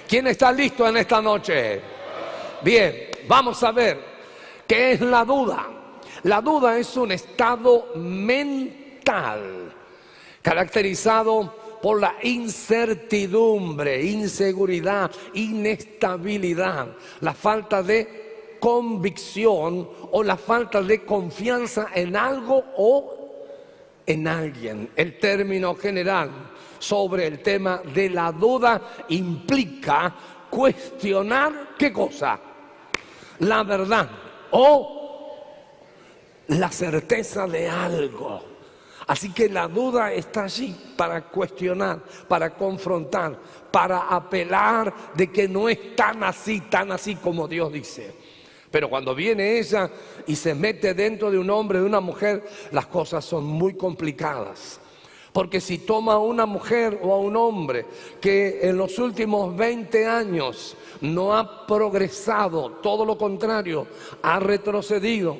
¿Quién está listo en esta noche? Bien, vamos a ver qué es la duda. La duda es un estado mental caracterizado por la incertidumbre, inseguridad, inestabilidad, la falta de convicción o la falta de confianza en algo o en alguien. El término general sobre el tema de la duda implica cuestionar ¿qué cosa? La verdad o la certeza de algo. Así que la duda está allí para cuestionar, para confrontar, para apelar de que no es tan así como Dios dice. Pero cuando viene ella y se mete dentro de un hombre, de una mujer, las cosas son muy complicadas. Porque si toma a una mujer o a un hombre que en los últimos 20 años no ha progresado, todo lo contrario, ha retrocedido,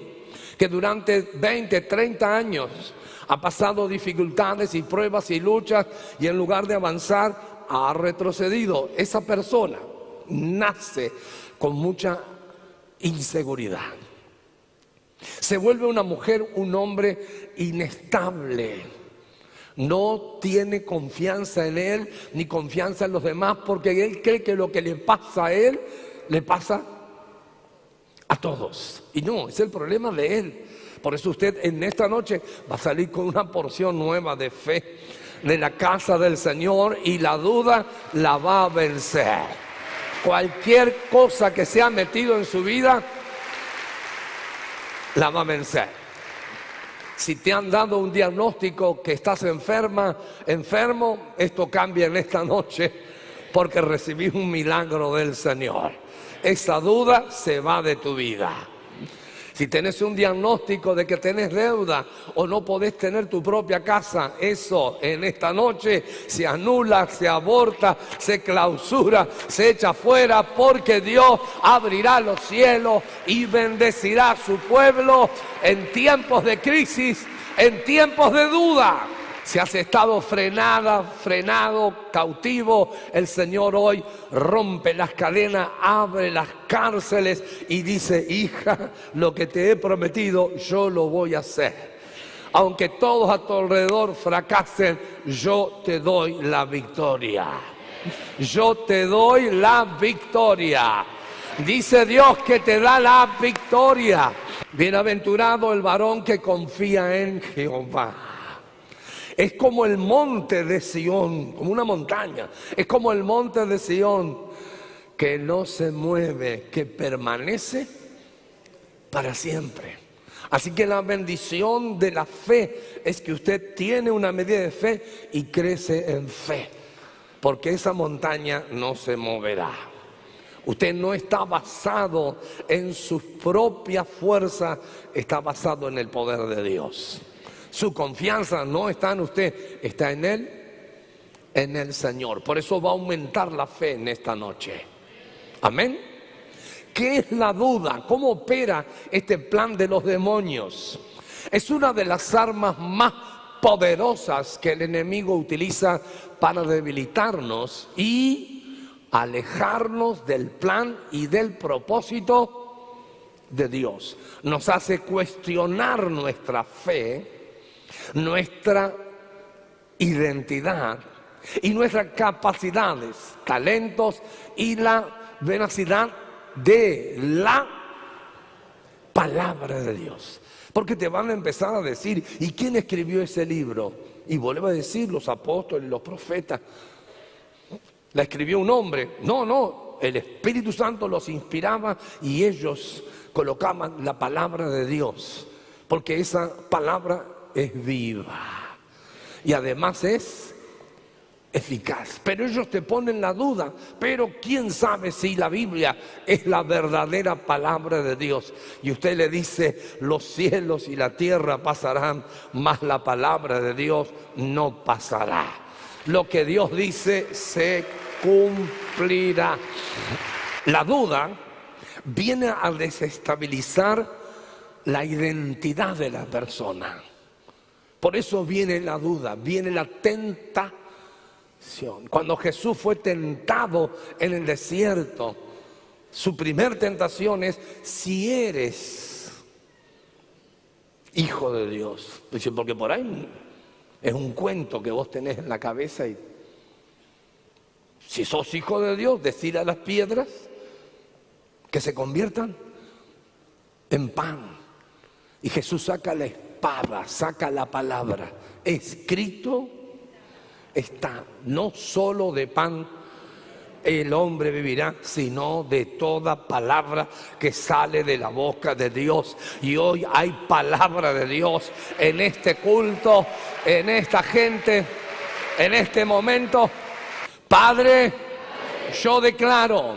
que durante 20, 30 años ha pasado dificultades y pruebas y luchas y en lugar de avanzar ha retrocedido, esa persona nace con mucha inseguridad. Se vuelve una mujer, un hombre inestable. No tiene confianza en él ni confianza en los demás porque él cree que lo que le pasa a él le pasa a todos. Y no, es el problema de él. Por eso usted en esta noche va a salir con una porción nueva de fe de la casa del Señor y la duda la va a vencer. Cualquier cosa que se ha metido en su vida la va a vencer. Si te han dado un diagnóstico que estás enfermo, esto cambia en esta noche porque recibís un milagro del Señor. Esa duda se va de tu vida. Si tenés un diagnóstico de que tenés deuda o no podés tener tu propia casa, eso en esta noche se anula, se aborta, se clausura, se echa fuera, porque Dios abrirá los cielos y bendecirá a su pueblo en tiempos de crisis, en tiempos de duda. Si has estado frenado, cautivo, el Señor hoy rompe las cadenas, abre las cárceles y dice: hija, lo que te he prometido yo lo voy a hacer. Aunque todos a tu alrededor fracasen, yo te doy la victoria. Yo te doy la victoria. Dice Dios que te da la victoria. Bienaventurado el varón que confía en Jehová. Es como el monte de Sión, como una montaña. Es como el monte de Sión que no se mueve, que permanece para siempre. Así que la bendición de la fe es que usted tiene una medida de fe y crece en fe. Porque esa montaña no se moverá. Usted no está basado en sus propias fuerzas, está basado en el poder de Dios. Su confianza no está en usted, está en Él, en el Señor. Por eso va a aumentar la fe en esta noche. Amén. ¿Qué es la duda? ¿Cómo opera este plan de los demonios? Es una de las armas más poderosas que el enemigo utiliza para debilitarnos y alejarnos del plan y del propósito de Dios. Nos hace cuestionar nuestra fe, nuestra identidad y nuestras capacidades, talentos y la veracidad de la palabra de Dios. Porque te van a empezar a decir: ¿y quién escribió ese libro? Y vuelve a decir: los apóstoles, los profetas. La escribió un hombre. No, el Espíritu Santo los inspiraba y ellos colocaban la palabra de Dios. Porque esa palabra es viva y además es eficaz. Pero ellos te ponen la duda: pero quién sabe si la Biblia es la verdadera palabra de Dios. Y usted le dice: los cielos y la tierra pasarán, mas la palabra de Dios no pasará. Lo que Dios dice se cumplirá. La duda viene a desestabilizar la identidad de la persona. Por eso viene la duda, viene la tentación. Cuando Jesús fue tentado en el desierto, su primer tentación es: si eres hijo de Dios. Dice, porque por ahí es un cuento que vos tenés en la cabeza, y si sos hijo de Dios, decir a las piedras que se conviertan en pan. Y Jesús saca la espada, saca la palabra. Escrito está, no solo de pan el hombre vivirá, sino de toda palabra que sale de la boca de Dios. Y hoy hay palabra de Dios en este culto, en esta gente, en este momento. Padre, yo declaro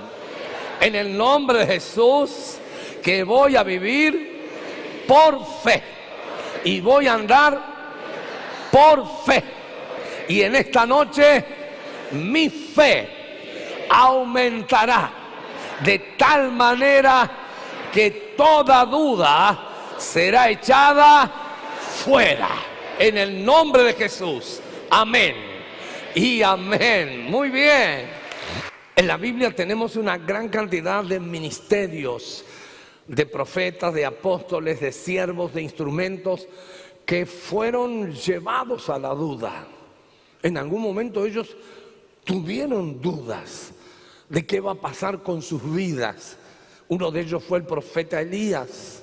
en el nombre de Jesús que voy a vivir por fe y voy a andar por fe. Y en esta noche mi fe aumentará de tal manera que toda duda será echada fuera. En el nombre de Jesús. Amén y amén. Muy bien. En la Biblia tenemos una gran cantidad de ministerios, de profetas, de apóstoles, de siervos, de instrumentos que fueron llevados a la duda. En algún momento ellos tuvieron dudas de qué va a pasar con sus vidas. Uno de ellos fue el profeta Elías.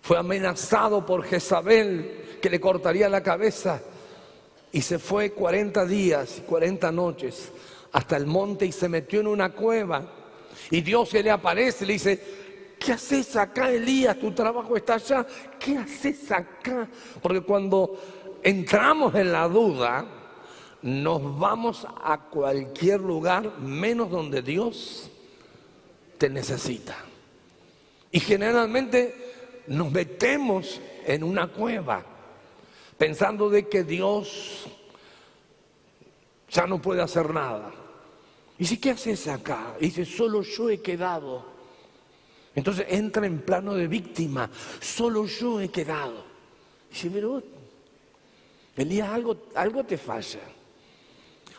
Fue amenazado por Jezabel que le cortaría la cabeza, y se fue 40 días y 40 noches hasta el monte y se metió en una cueva. Y Dios se le aparece y le dice: ¿qué haces acá, Elías? Tu trabajo está allá. ¿Qué haces acá? Porque cuando entramos en la duda, nos vamos a cualquier lugar menos donde Dios te necesita. Y generalmente nos metemos en una cueva pensando de que Dios ya no puede hacer nada. Y dice: ¿qué haces acá? Y dice: solo yo he quedado. Entonces entra en plano de víctima. Solo yo he quedado. Y dice: pero Elías, algo te falla.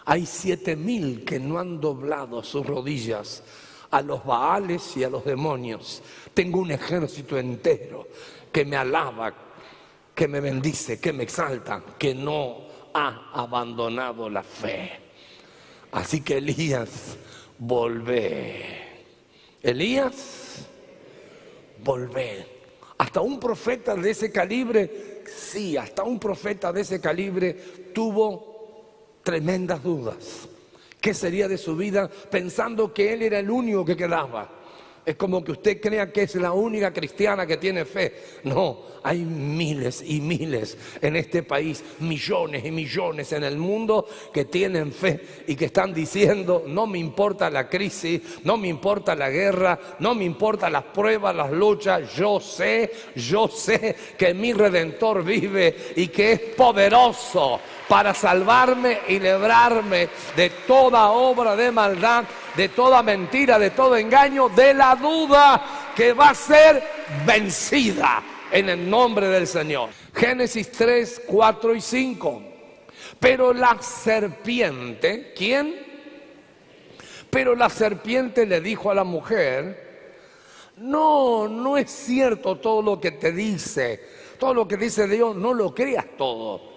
Hay 7,000 que no han doblado sus rodillas a los Baales y a los demonios. Tengo un ejército entero que me alaba, que me bendice, que me exalta, que no ha abandonado la fe. Así que Elías, volvé. Elías, volvé. Hasta un profeta de ese calibre, sí, hasta un profeta de ese calibre tuvo tremendas dudas. ¿Qué sería de su vida pensando que él era el único que quedaba? Es como que usted crea que es la única cristiana que tiene fe. No, hay miles y miles en este país, millones y millones en el mundo que tienen fe y que están diciendo: no me importa la crisis, no me importa la guerra, no me importa las pruebas, las luchas. Yo sé que mi Redentor vive y que es poderoso para salvarme y librarme de toda obra de maldad, de toda mentira, de todo engaño, de la duda que va a ser vencida en el nombre del Señor. Génesis 3, 4 y 5. Pero la serpiente, ¿quién? Pero la serpiente le dijo a la mujer: no es cierto todo lo que te dice. Todo lo que dice Dios, no lo creas todo.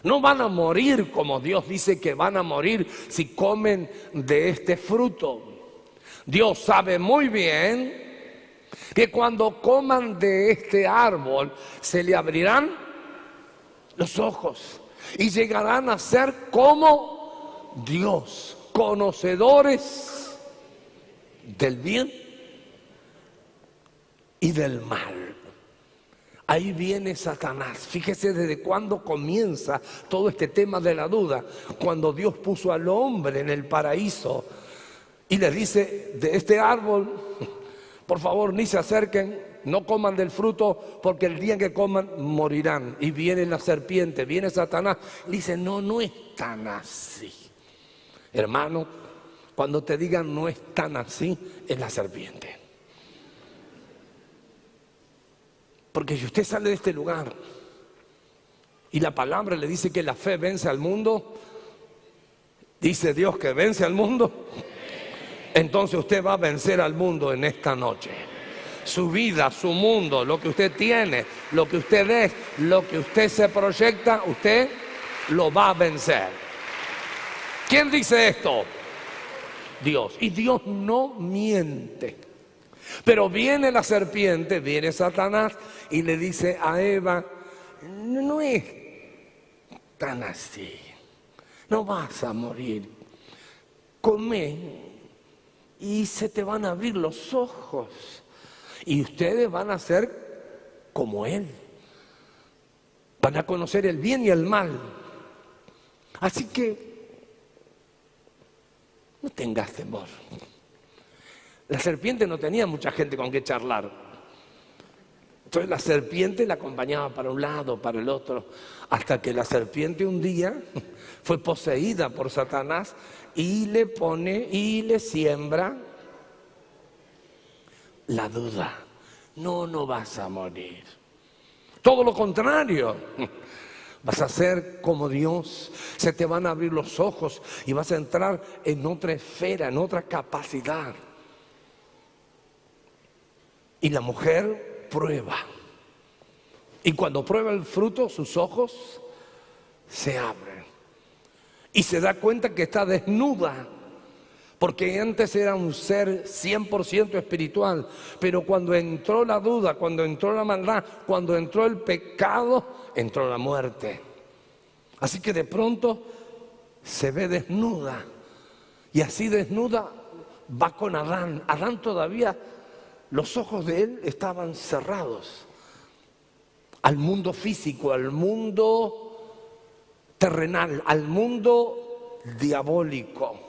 No van a morir como Dios dice que van a morir si comen de este fruto. Dios sabe muy bien que cuando coman de este árbol se le abrirán los ojos y llegarán a ser como Dios, conocedores del bien y del mal. Ahí viene Satanás. Fíjese desde cuándo comienza todo este tema de la duda. Cuando Dios puso al hombre en el paraíso y le dice: de este árbol, por favor, ni se acerquen, no coman del fruto, porque el día que coman morirán. Y viene la serpiente, viene Satanás, y dice: no es tan así. Hermano, cuando te digan no es tan así, es la serpiente. Porque si usted sale de este lugar y la palabra le dice que la fe vence al mundo, Dice Dios que vence al mundo. Entonces usted va a vencer al mundo en esta noche. Su vida, su mundo, lo que usted tiene, lo que usted es, lo que usted se proyecta, usted lo va a vencer. ¿Quién dice esto? Dios. Y Dios no miente. Pero viene la serpiente, viene Satanás y le dice a Eva: no es tan así, no vas a morir, come y se te van a abrir los ojos y ustedes van a ser como Él, van a conocer el bien y el mal. Así que no tengas temor. La serpiente no tenía mucha gente con que charlar. Entonces la serpiente la acompañaba para un lado, para el otro, hasta que la serpiente un día fue poseída por Satanás y le pone y le siembra la duda. No vas a morir. Todo lo contrario. Vas a ser como Dios, se te van a abrir los ojos y vas a entrar en otra esfera, en otra capacidad. Y la mujer prueba. Y cuando prueba el fruto, sus ojos se abren. Y se da cuenta que está desnuda. Porque antes era un ser 100% espiritual. Pero cuando entró la duda, cuando entró la maldad, cuando entró el pecado, entró la muerte. Así que de pronto se ve desnuda. Y así desnuda va con Adán. Adán todavía, los ojos de él estaban cerrados al mundo físico, al mundo terrenal, al mundo diabólico.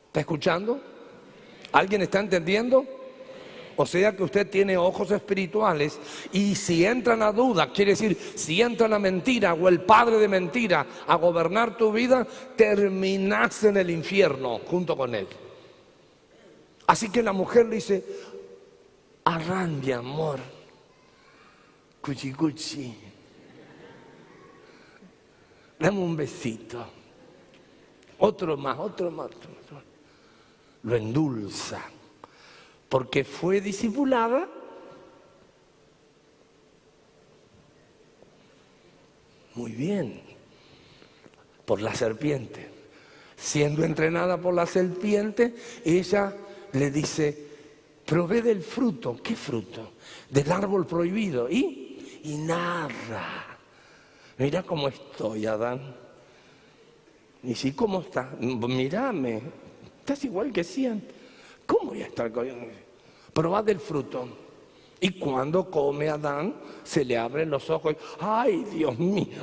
¿Está escuchando? ¿Alguien está entendiendo? O sea que usted tiene ojos espirituales y si entra la duda, quiere decir, si entra la mentira o el padre de mentira a gobernar tu vida, terminás en el infierno junto con él. Así que la mujer le dice: Adán, mi amor, cuchi cuchi, dame un besito, otro más. Lo endulza, porque fue discipulada muy bien por la serpiente. Siendo entrenada por la serpiente, ella le dice: probé del fruto. ¿Qué fruto? Del árbol prohibido. Y nada. Mira cómo estoy, Adán. Y sí, ¿cómo estás? Mírame, estás igual que siempre. ¿Cómo voy a estar con él? Probad del fruto. Y cuando come Adán, se le abren los ojos. ¡Ay, Dios mío!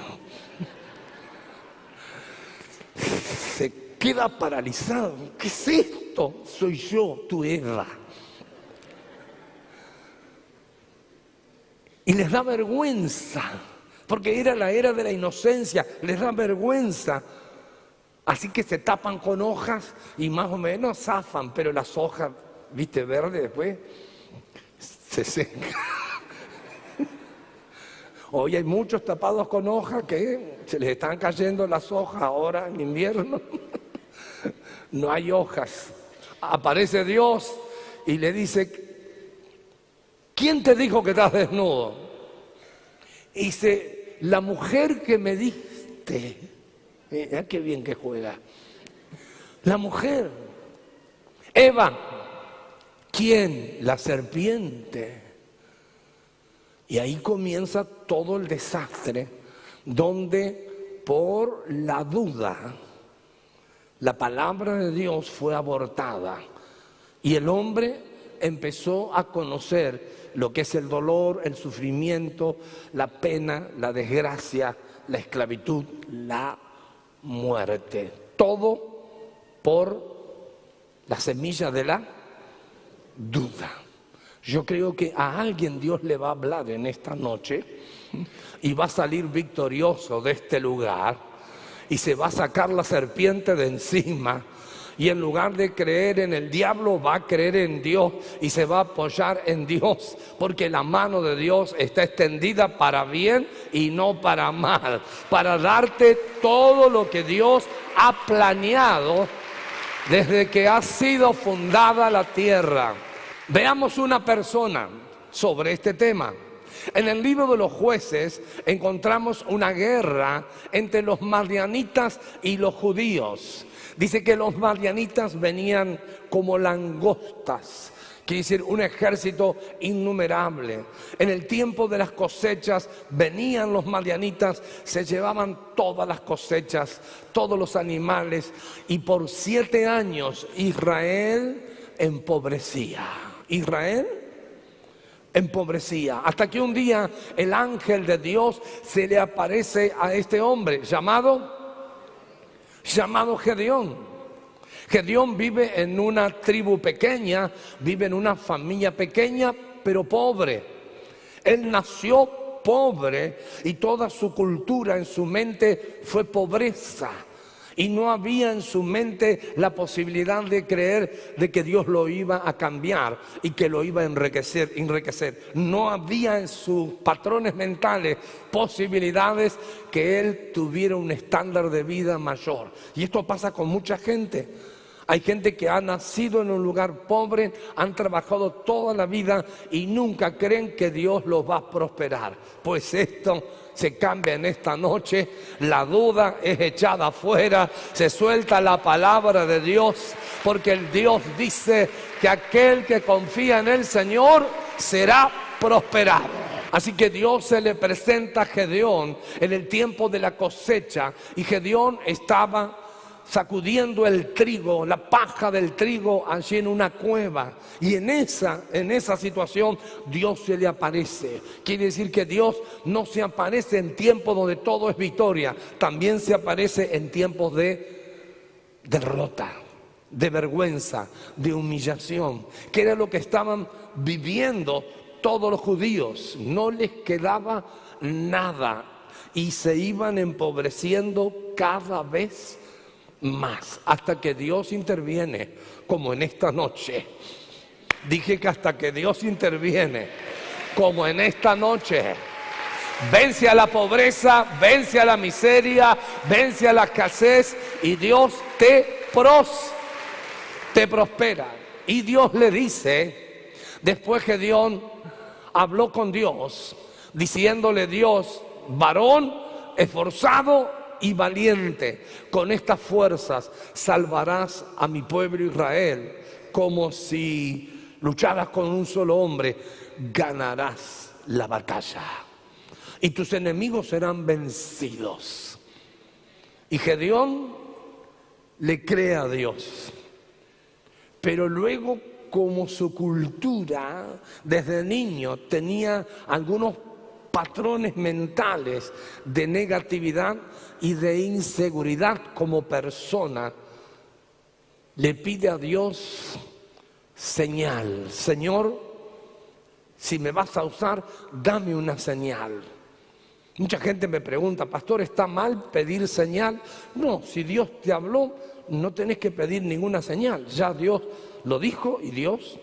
Se queda paralizado. ¿Qué es esto? Soy yo, tu Eva. Y les da vergüenza, porque era la era de la inocencia, les da vergüenza. Así que se tapan con hojas y más o menos zafan, pero las hojas, viste, verde después, se secan. Hoy hay muchos tapados con hojas que se les están cayendo las hojas ahora en invierno. No hay hojas. Aparece Dios y le dice: ¿quién te dijo que estás desnudo? Y dice: la mujer que me diste. Mira qué bien que juega. La mujer. Eva. ¿Quién? La serpiente. Y ahí comienza todo el desastre, donde por la duda la palabra de Dios fue abortada y el hombre empezó a conocer lo que es el dolor, el sufrimiento, la pena, la desgracia, la esclavitud, la muerte. Todo por la semilla de la duda. Yo creo que a alguien Dios le va a hablar en esta noche y va a salir victorioso de este lugar y se va a sacar la serpiente de encima Y en lugar de creer en el diablo, va a creer en Dios y se va a apoyar en Dios, porque la mano de Dios está extendida para bien y no para mal, para darte todo lo que Dios ha planeado desde que ha sido fundada la tierra. Veamos una persona sobre este tema. En el libro de los Jueces encontramos una guerra entre los madianitas y los judíos. Dice que los madianitas venían como langostas, quiere decir un ejército innumerable. En el tiempo de las cosechas venían los madianitas, se llevaban todas las cosechas, todos los animales, y por 7 años Israel empobrecía. Israel empobrecía, hasta que un día el ángel de Dios se le aparece a este hombre llamado Gedeón. Gedeón vive en una tribu pequeña, vive en una familia pequeña, pero pobre. Él nació pobre y toda su cultura en su mente fue pobreza. Y no había en su mente la posibilidad de creer de que Dios lo iba a cambiar y que lo iba a enriquecer. No había en sus patrones mentales posibilidades que él tuviera un estándar de vida mayor. Y esto pasa con mucha gente. Hay gente que ha nacido en un lugar pobre, han trabajado toda la vida y nunca creen que Dios los va a prosperar. Pues esto se cambia en esta noche, la duda es echada afuera, se suelta la palabra de Dios, porque el Dios dice que aquel que confía en el Señor será prosperado. Así que Dios se le presenta a Gedeón en el tiempo de la cosecha y Gedeón estaba sacudiendo el trigo, la paja del trigo allí en una cueva. Y en esa situación Dios se le aparece. Quiere decir que Dios no se aparece en tiempos donde todo es victoria, también se aparece en tiempos de derrota, de vergüenza, de humillación, que era lo que estaban viviendo todos los judíos. No les quedaba nada y se iban empobreciendo cada vez más, hasta que Dios interviene, como en esta noche. Dije que hasta que Dios interviene, como en esta noche. Vence a la pobreza, vence a la miseria, vence a la escasez y Dios te prospera. Y Dios le dice, después Gedeón habló con Dios, diciéndole Dios, varón esforzado y valiente, con estas fuerzas salvarás a mi pueblo Israel, como si lucharas con un solo hombre, ganarás la batalla y tus enemigos serán vencidos. Y Gedeón le cree a Dios, pero luego, como su cultura desde niño tenía algunos patrones mentales de negatividad y de inseguridad como persona, le pide a Dios señal. Señor, si me vas a usar, dame una señal. Mucha gente me pregunta, pastor, ¿está mal pedir señal? No, si Dios te habló, no tenés que pedir ninguna señal. Ya Dios lo dijo y Dios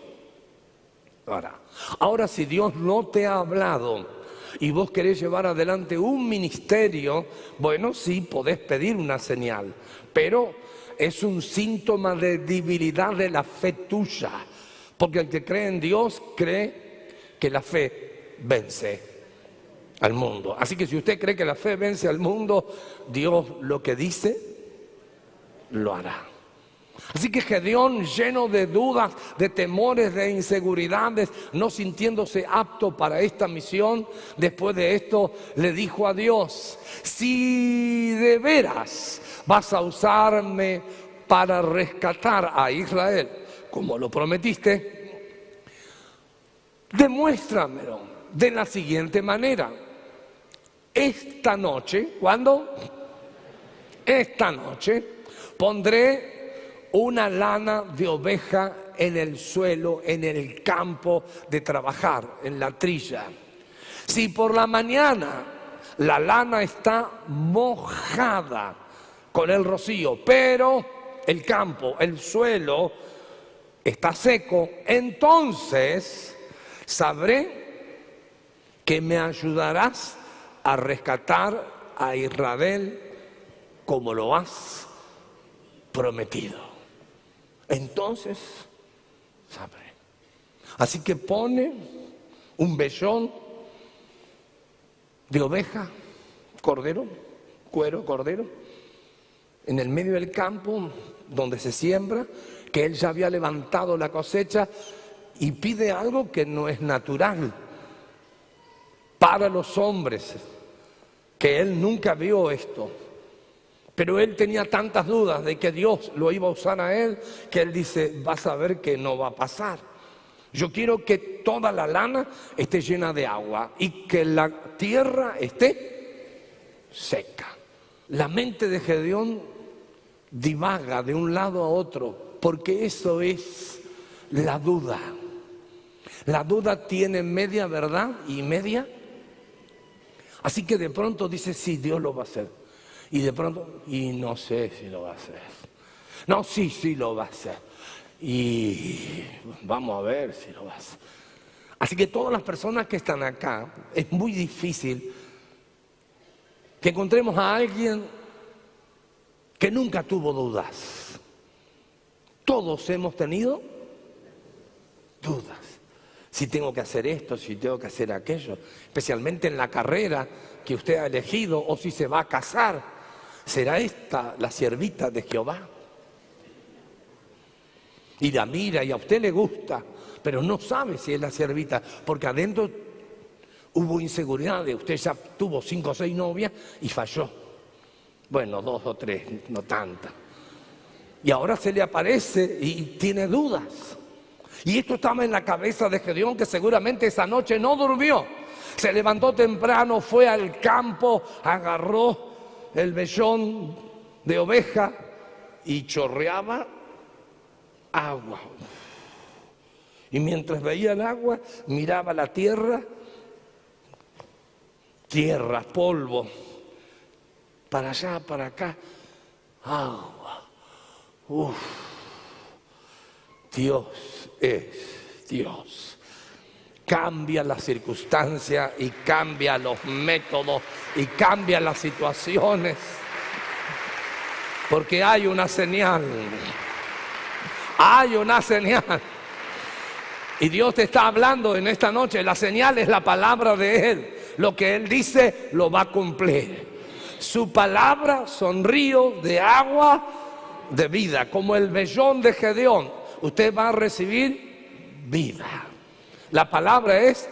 hará. Ahora, si Dios no te ha hablado y vos querés llevar adelante un ministerio, bueno, sí, podés pedir una señal, pero es un síntoma de debilidad de la fe tuya, porque el que cree en Dios cree que la fe vence al mundo. Así que si usted cree que la fe vence al mundo, Dios lo que dice, lo hará. Así que Gedeón, lleno de dudas, de temores, de inseguridades, no sintiéndose apto para esta misión, después de esto le dijo a Dios, si de veras vas a usarme para rescatar a Israel, como lo prometiste, demuéstramelo de la siguiente manera. Esta noche, ¿cuándo? Esta noche pondré una lana de oveja en el suelo, en el campo de trabajar, en la trilla. Si por la mañana la lana está mojada con el rocío, pero el campo, el suelo está seco, entonces sabré que me ayudarás a rescatar a Israel como lo has prometido. Entonces sabré. Así que pone un vellón de oveja, cordero, cuero, cordero, en el medio del campo donde se siembra, que él ya había levantado la cosecha, y pide algo que no es natural para los hombres, que él nunca vio esto. Pero él tenía tantas dudas de que Dios lo iba a usar a él, que él dice, vas a ver que no va a pasar. Yo quiero que toda la lana esté llena de agua y que la tierra esté seca. La mente de Gedeón divaga de un lado a otro, porque eso es la duda. La duda tiene media verdad y media. Así que de pronto dice, sí, Dios lo va a hacer. Y de pronto, y no sé si lo va a hacer. No, sí lo va a hacer. Y vamos a ver si lo va a hacer. Así que todas las personas que están acá, es muy difícil que encontremos a alguien que nunca tuvo dudas. Todos hemos tenido dudas. Si tengo que hacer esto, si tengo que hacer aquello, especialmente en la carrera que usted ha elegido, o si se va a casar, ¿será esta la siervita de Jehová? Y la mira y a usted le gusta, pero no sabe si es la siervita, porque adentro hubo inseguridad. Usted ya tuvo 5 o 6 novias y falló. Bueno, 2 o 3, no tantas. Y ahora se le aparece y tiene dudas. Y esto estaba en la cabeza de Gedeón, que seguramente esa noche no durmió. Se levantó temprano, fue al campo, agarró el vellón de oveja y chorreaba agua. Y mientras veía el agua, miraba la tierra, polvo, para allá, para acá, agua. Dios es Dios. Cambia las circunstancias y cambia los métodos y cambia las situaciones. Porque hay una señal. Hay una señal. Y Dios te está hablando en esta noche. La señal es la palabra de Él. Lo que Él dice lo va a cumplir. Su palabra son ríos de agua de vida. Como el vellón de Gedeón. Usted va a recibir vida. La palabra es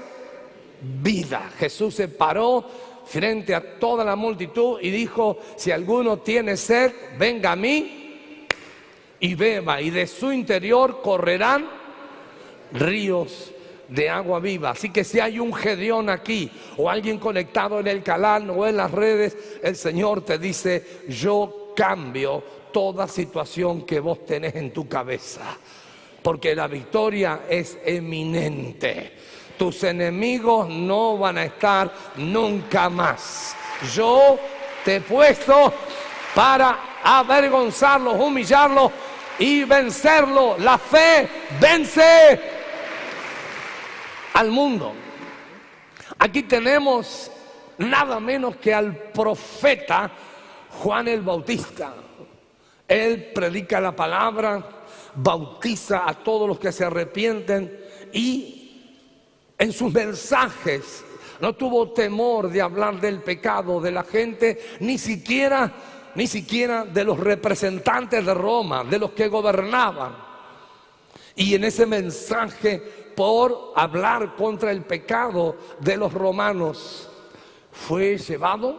vida. Jesús se paró frente a toda la multitud y dijo, si alguno tiene sed, venga a mí y beba, y de su interior correrán ríos de agua viva. Así que si hay un Gedeón aquí, o alguien conectado en el canal o en las redes, el Señor te dice, yo cambio toda situación que vos tenés en tu cabeza, porque la victoria es eminente. Tus enemigos no van a estar nunca más. Yo te he puesto para avergonzarlos, humillarlos y vencerlos. La fe vence al mundo. Aquí tenemos nada menos que al profeta Juan el Bautista. Él predica la palabra, bautiza a todos los que se arrepienten, y en sus mensajes no tuvo temor de hablar del pecado de la gente, ni siquiera de los representantes de Roma, de los que gobernaban. Y en ese mensaje, por hablar contra el pecado de los romanos, fue llevado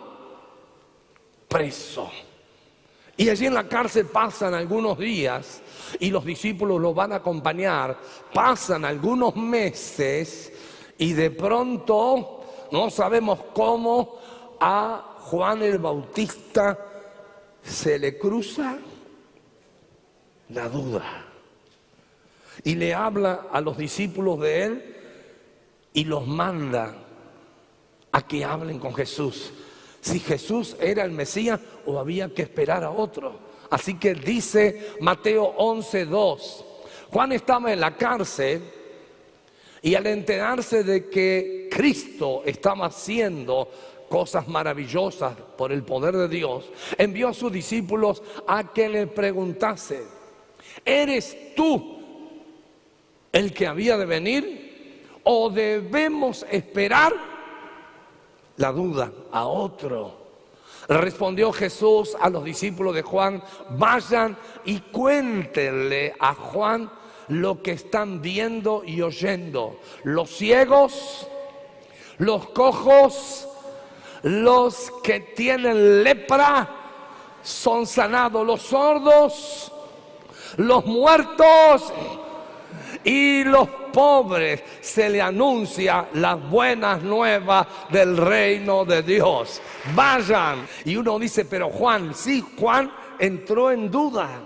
preso. Y allí en la cárcel pasan algunos días y los discípulos lo van a acompañar. Pasan algunos meses y de pronto, no sabemos cómo, a Juan el Bautista se le cruza la duda. Y le habla a los discípulos de él y los manda a que hablen con Jesús. Si Jesús era el Mesías o había que esperar a otro. Así que dice Mateo 11:2, Juan estaba en la cárcel y al enterarse de que Cristo estaba haciendo cosas maravillosas por el poder de Dios, envió a sus discípulos a que le preguntase: ¿eres tú el que había de venir o debemos esperar? La duda a otro. Respondió Jesús a los discípulos de Juan: vayan y cuéntenle a Juan lo que están viendo y oyendo. Los ciegos, los cojos, los que tienen lepra son sanados, los sordos, los muertos y los pobres se le anuncia las buenas nuevas del reino de Dios. Vayan. Y uno dice: pero Juan, sí, Juan entró en duda.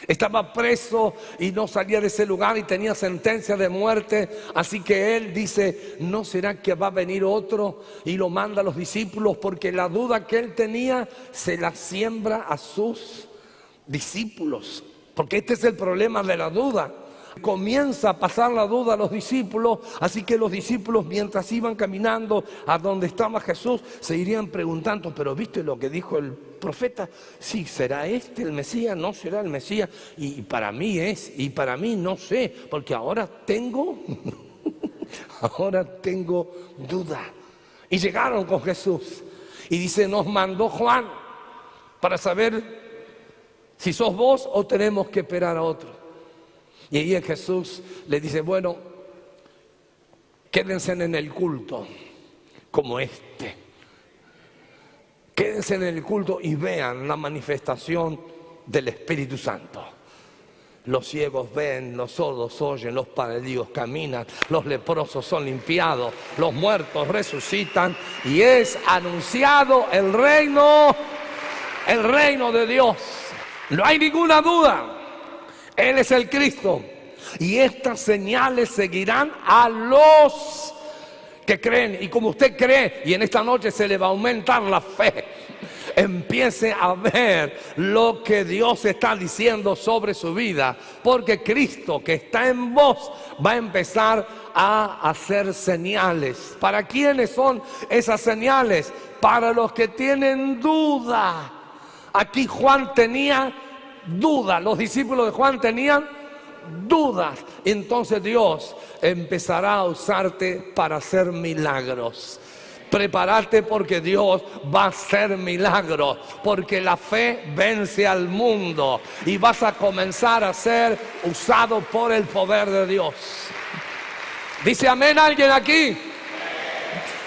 Estaba preso y no salía de ese lugar y tenía sentencia de muerte. Así que él dice: ¿no será que va a venir otro? Y lo manda a los discípulos, porque la duda que él tenía se la siembra a sus discípulos. Porque este es el problema de la duda. Comienza a pasar la duda a los discípulos. Así que los discípulos, mientras iban caminando a donde estaba Jesús, se irían preguntando: pero ¿viste lo que dijo el profeta? Sí, ¿será este el Mesías? ¿No será el Mesías? Y para mí es, y para mí no sé, porque ahora tengo duda. Y llegaron con Jesús y dice: nos mandó Juan para saber si sos vos o tenemos que esperar a otro. Y ahí Jesús le dice: bueno, quédense en el culto como este. Quédense en el culto y vean la manifestación del Espíritu Santo. Los ciegos ven, los sordos oyen, los paralíticos caminan, los leprosos son limpiados, los muertos resucitan y es anunciado el reino de Dios. No hay ninguna duda. Él es el Cristo. Y estas señales seguirán a los que creen. Y como usted cree, y en esta noche se le va a aumentar la fe, empiece a ver lo que Dios está diciendo sobre su vida. Porque Cristo que está en vos va a empezar a hacer señales. ¿Para quiénes son esas señales? Para los que tienen duda. Aquí Juan tenía dudas, los discípulos de Juan tenían dudas. Entonces Dios empezará a usarte para hacer milagros. Prepárate, porque Dios va a hacer milagros, porque la fe vence al mundo y vas a comenzar a ser usado por el poder de Dios. ¿Dice amén alguien aquí?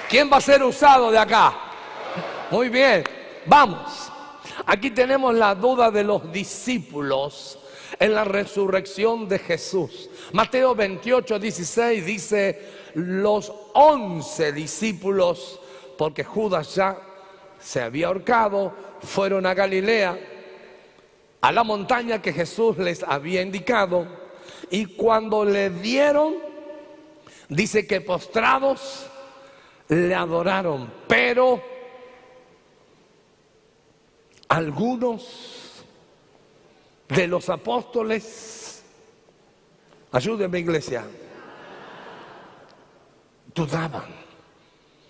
¿Quién va a ser usado de acá? Muy bien, vamos. Aquí tenemos la duda de los discípulos en la resurrección de Jesús. Mateo 28:16 dice: los 11 discípulos, porque Judas ya se había ahorcado, fueron a Galilea, a la montaña que Jesús les había indicado. Y cuando le vieron, dice que postrados le adoraron, pero algunos de los apóstoles, ayúdenme iglesia, dudaban.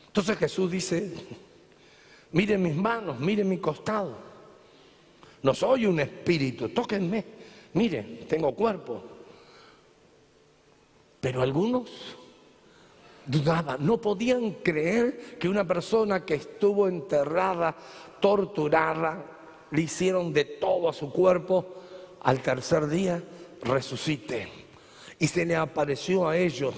Entonces Jesús dice: miren mis manos, miren mi costado. No soy un espíritu, tóquenme, miren, tengo cuerpo. Pero algunos dudaban, no podían creer que una persona que estuvo enterrada, torturada, le hicieron de todo a su cuerpo, al tercer día resucite. Y se le apareció a ellos.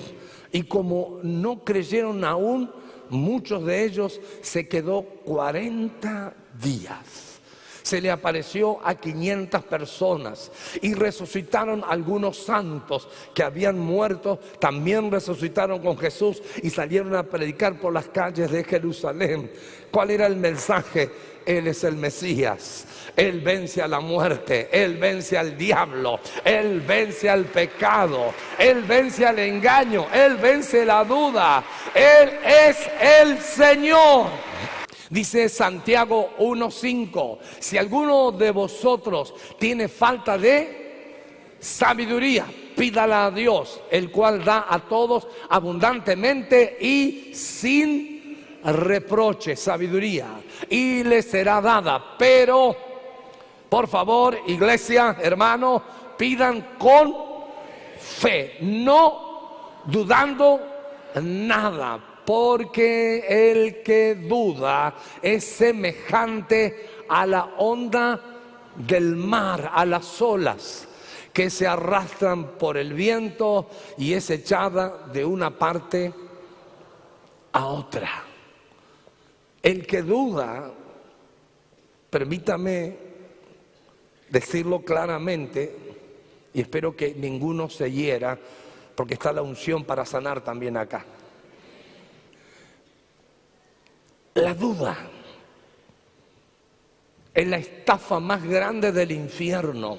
Y como no creyeron aún, muchos de ellos se quedó 40 días. Se le apareció a 500 personas y resucitaron algunos santos que habían muerto, también resucitaron con Jesús y salieron a predicar por las calles de Jerusalén. ¿Cuál era el mensaje? Él es el Mesías. Él vence a la muerte, Él vence al diablo, Él vence al pecado, Él vence al engaño, Él vence la duda. Él es el Señor. Dice Santiago 1:5, si alguno de vosotros tiene falta de sabiduría, pídala a Dios, el cual da a todos abundantemente y sin reproche, sabiduría, y le será dada. Pero, por favor, iglesia, hermano, pidan con fe, no dudando nada. Porque el que duda es semejante a la onda del mar, a las olas que se arrastran por el viento y es echada de una parte a otra. El que duda, permítame decirlo claramente, y espero que ninguno se hiera, porque está la unción para sanar también acá. La duda es la estafa más grande del infierno.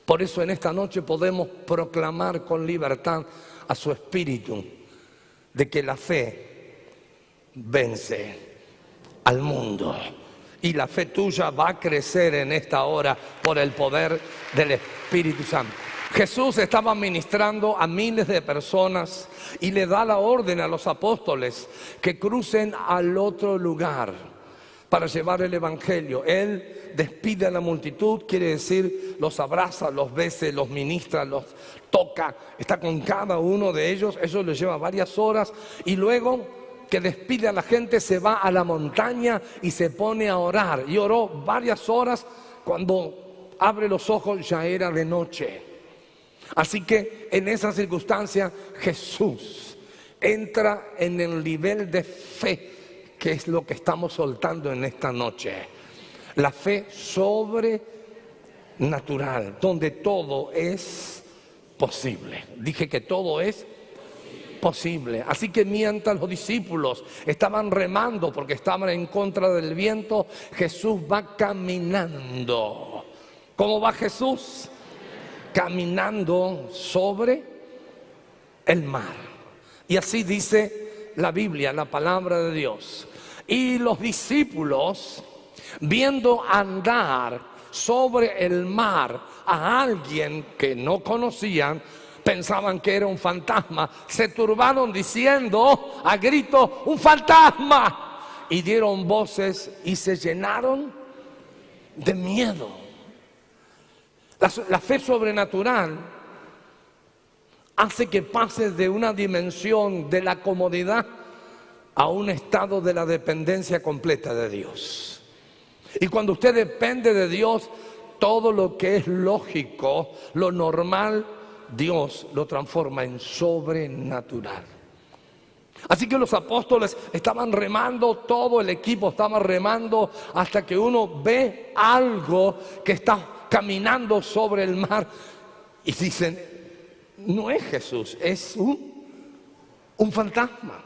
Por eso en esta noche podemos proclamar con libertad a su espíritu de que la fe vence al mundo. Y la fe tuya va a crecer en esta hora por el poder del Espíritu Santo. Jesús estaba ministrando a miles de personas y le da la orden a los apóstoles que crucen al otro lugar para llevar el evangelio. Él despide a la multitud, quiere decir, los abraza, los besa, los ministra, los toca, está con cada uno de ellos. Eso le lleva varias horas y luego que despide a la gente se va a la montaña y se pone a orar. Y oró varias horas. Cuando abre los ojos ya era de noche. Así que en esa circunstancia Jesús entra en el nivel de fe que es lo que estamos soltando en esta noche. La fe sobrenatural, donde todo es posible. Dije que todo es posible. Así que mientras los discípulos estaban remando porque estaban en contra del viento, Jesús va caminando. ¿Cómo va Jesús? Caminando sobre el mar. Y así dice la Biblia, la palabra de Dios. Y los discípulos, viendo andar sobre el mar a alguien que no conocían, pensaban que era un fantasma, se turbaron diciendo a gritos: ¡un fantasma! Y dieron voces y se llenaron de miedo. La fe sobrenatural hace que pases de una dimensión de la comodidad a un estado de la dependencia completa de Dios. Y cuando usted depende de Dios, todo lo que es lógico, lo normal, Dios lo transforma en sobrenatural. Así que los apóstoles estaban remando, todo el equipo estaba remando, hasta que uno ve algo que está caminando sobre el mar y dicen: no es Jesús, es un fantasma.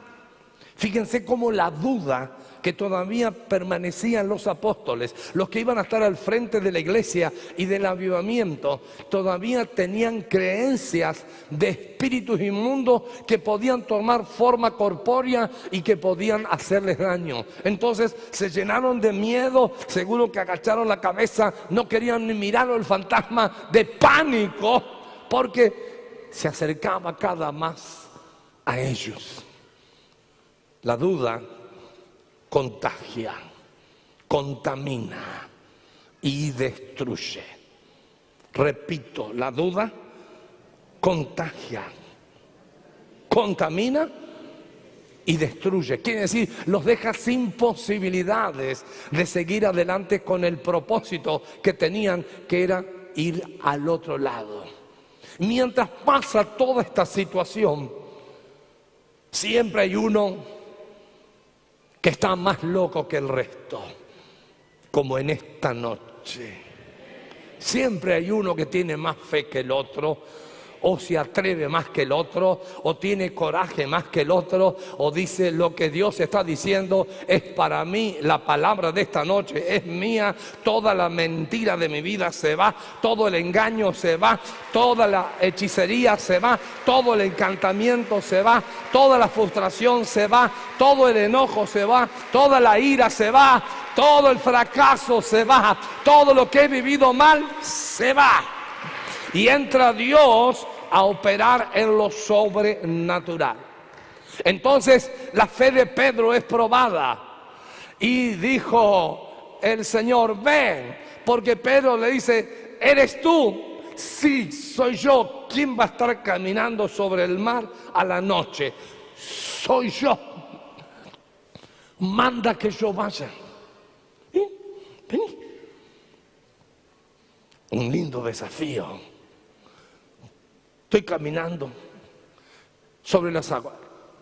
Fíjense cómo la duda que todavía permanecía en los apóstoles, los que iban a estar al frente de la iglesia y del avivamiento, todavía tenían creencias de espíritus inmundos que podían tomar forma corpórea y que podían hacerles daño. Entonces se llenaron de miedo, seguro que agacharon la cabeza, no querían ni mirar al fantasma, de pánico, porque se acercaba cada más a ellos. La duda contagia, contamina y destruye. Repito, la duda contagia, contamina y destruye. Quiere decir, los deja sin posibilidades de seguir adelante con el propósito que tenían, que era ir al otro lado. Mientras pasa toda esta situación, siempre hay uno que está más loco que el resto, como en esta noche. Siempre hay uno que tiene más fe que el otro, o se atreve más que el otro, o tiene coraje más que el otro, o dice lo que Dios está diciendo es para mí, la palabra de esta noche es mía, toda la mentira de mi vida se va, todo el engaño se va, toda la hechicería se va, todo el encantamiento se va, toda la frustración se va, todo el enojo se va, toda la ira se va, todo el fracaso se va, todo lo que he vivido mal se va. Y entra Dios a operar en lo sobrenatural. Entonces la fe de Pedro es probada. Y dijo el Señor, ven. Porque Pedro le dice, ¿eres tú? Sí, soy yo. ¿Quién va a estar caminando sobre el mar a la noche? Soy yo. Manda que yo vaya. Vení. Un lindo desafío. Estoy caminando sobre las aguas.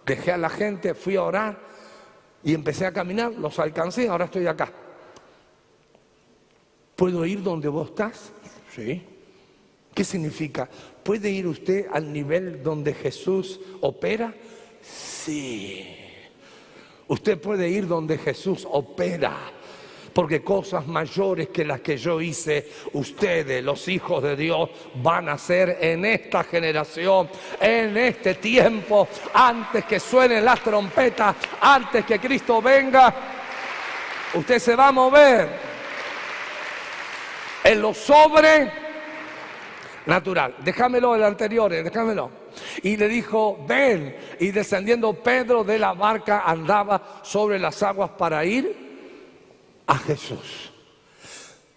Dejé a la gente, fui a orar y empecé a caminar. Los alcancé, ahora estoy acá. ¿Puedo ir donde vos estás? Sí. ¿Qué significa? ¿Puede ir usted al nivel donde Jesús opera? Sí. Usted puede ir donde Jesús opera. Porque cosas mayores que las que yo hice, ustedes, los hijos de Dios, van a hacer en esta generación, en este tiempo, antes que suenen las trompetas, antes que Cristo venga. Usted se va a mover en lo sobrenatural. Déjamelo el anterior, déjamelo. Y le dijo, ven. Y descendiendo Pedro de la barca andaba sobre las aguas para ir a Jesús.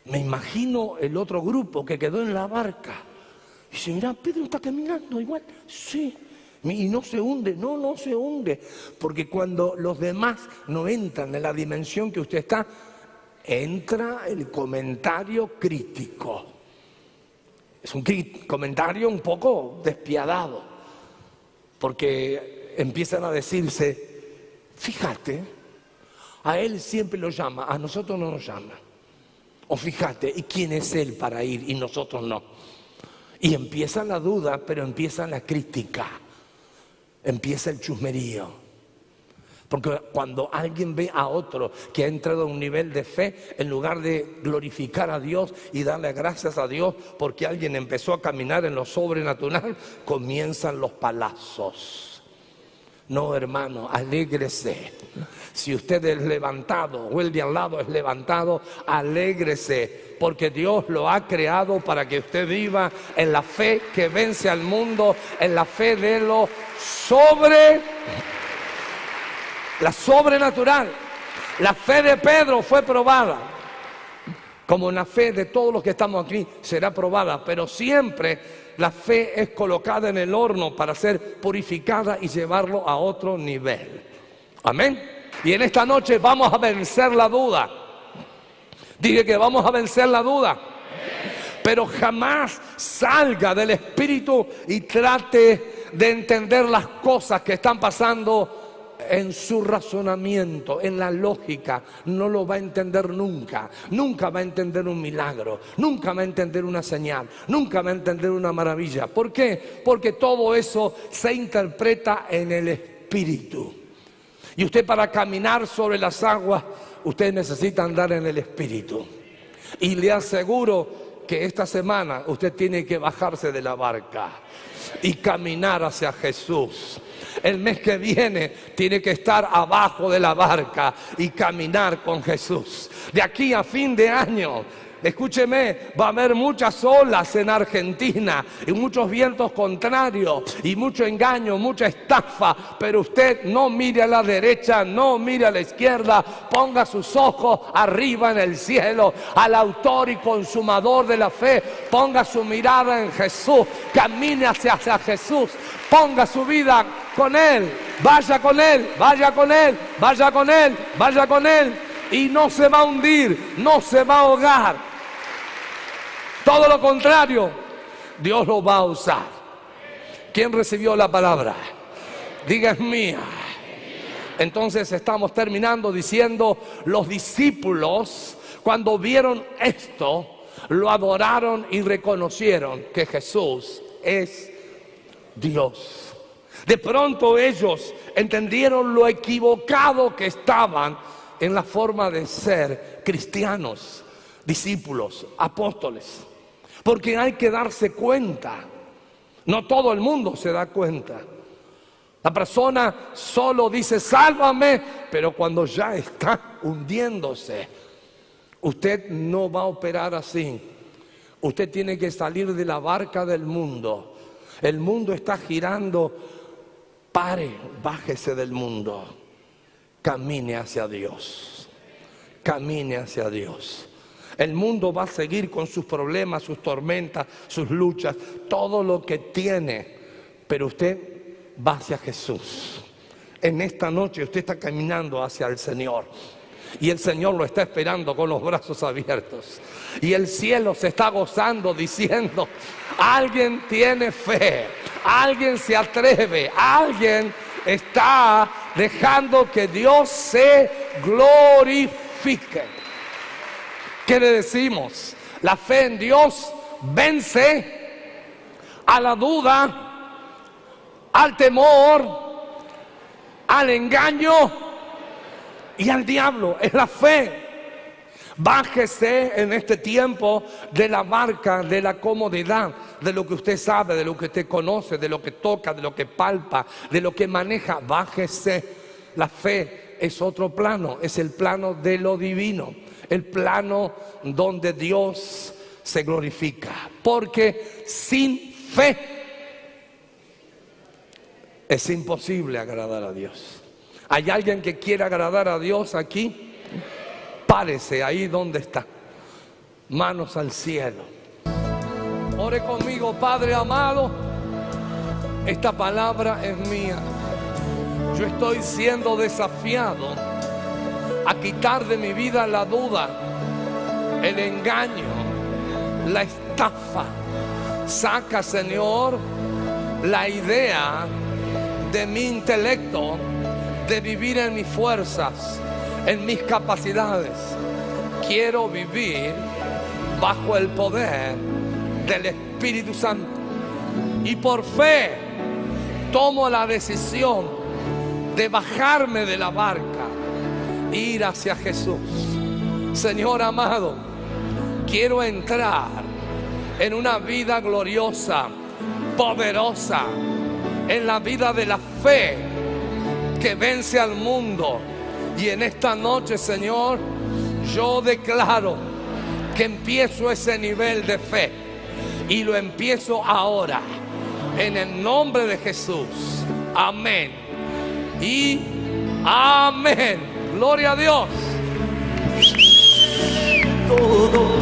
Me imagino el otro grupo que quedó en la barca. Y dice, mira, Pedro está caminando igual. Sí. Y no se hunde, no se hunde. Porque cuando los demás no entran en la dimensión que usted está, entra el comentario crítico. Es un comentario un poco despiadado. Porque empiezan a decirse, fíjate, a él siempre lo llama, a nosotros no nos llama. O fíjate, ¿y quién es él para ir y nosotros no? Y empieza la duda, pero empieza la crítica. Empieza el chusmerío. Porque cuando alguien ve a otro que ha entrado a un nivel de fe, en lugar de glorificar a Dios y darle gracias a Dios porque alguien empezó a caminar en lo sobrenatural, comienzan los palazos. No, hermano, alégrese. Si usted es levantado o el de al lado es levantado, alégrese, porque Dios lo ha creado para que usted viva en la fe que vence al mundo, en la fe de lo sobrenatural. La fe de Pedro fue probada, como la fe de todos los que estamos aquí será probada, pero siempre la fe es colocada en el horno para ser purificada y llevarlo a otro nivel. Amén. Y en esta noche vamos a vencer la duda. Dije que vamos a vencer la duda. Pero jamás salga del espíritu y trate de entender las cosas que están pasando en su razonamiento, en la lógica. No lo va a entender nunca. Nunca va a entender un milagro. Nunca va a entender una señal. Nunca va a entender una maravilla. ¿Por qué? Porque todo eso se interpreta en el espíritu. Y usted, para caminar sobre las aguas, usted necesita andar en el espíritu. Y le aseguro que esta semana usted tiene que bajarse de la barca y caminar hacia Jesús. El mes que viene tiene que estar abajo de la barca y caminar con Jesús. De aquí a fin de año, escúcheme, va a haber muchas olas en Argentina y muchos vientos contrarios y mucho engaño, mucha estafa. Pero usted no mire a la derecha, no mire a la izquierda, ponga sus ojos arriba en el cielo, al autor y consumador de la fe. Ponga su mirada en Jesús, camine hacia Jesús, ponga su vida con Él, vaya con Él, vaya con Él, vaya con Él, vaya con Él. Y no se va a hundir, no se va a ahogar. Todo lo contrario, Dios lo va a usar. ¿Quién recibió la palabra? Diga, es mía. Entonces estamos terminando diciendo, los discípulos, cuando vieron esto, lo adoraron y reconocieron que Jesús es Dios. De pronto ellos entendieron lo equivocado que estaban en la forma de ser cristianos, discípulos, apóstoles. Porque hay que darse cuenta. No todo el mundo se da cuenta. La persona solo dice sálvame, pero cuando ya está hundiéndose, usted no va a operar así. Usted tiene que salir de la barca del mundo. El mundo está girando. Pare, bájese del mundo. Camine hacia Dios. Camine hacia Dios. El mundo va a seguir con sus problemas, sus tormentas, sus luchas, todo lo que tiene. Pero usted va hacia Jesús. En esta noche usted está caminando hacia el Señor. Y el Señor lo está esperando con los brazos abiertos. Y el cielo se está gozando diciendo, alguien tiene fe, alguien se atreve, alguien está dejando que Dios se glorifique. ¿Qué le decimos? La fe en Dios vence a la duda, al temor, al engaño y al diablo. Es la fe. Bájese en este tiempo de la barca, de la comodidad, de lo que usted sabe, de lo que usted conoce, de lo que toca, de lo que palpa, de lo que maneja. Bájese. La fe es otro plano, es el plano de lo divino, el plano donde Dios se glorifica. Porque sin fe es imposible agradar a Dios. ¿Hay alguien que quiera agradar a Dios aquí? Párese ahí donde está. Manos al cielo. Ore conmigo, Padre amado. Esta palabra es mía. Yo estoy siendo desafiado a quitar de mi vida la duda, el engaño, la estafa. Saca, Señor, la idea de mi intelecto de vivir en mis fuerzas, en mis capacidades. Quiero vivir bajo el poder del Espíritu Santo. Y por fe tomo la decisión de bajarme de la barca, ir hacia Jesús. Señor amado, quiero entrar en una vida gloriosa, poderosa, en la vida de la fe que vence al mundo. Y en esta noche, Señor, yo declaro que empiezo ese nivel de fe. Y lo empiezo ahora, en el nombre de Jesús. Amén. Y amén. Gloria a Dios. Todo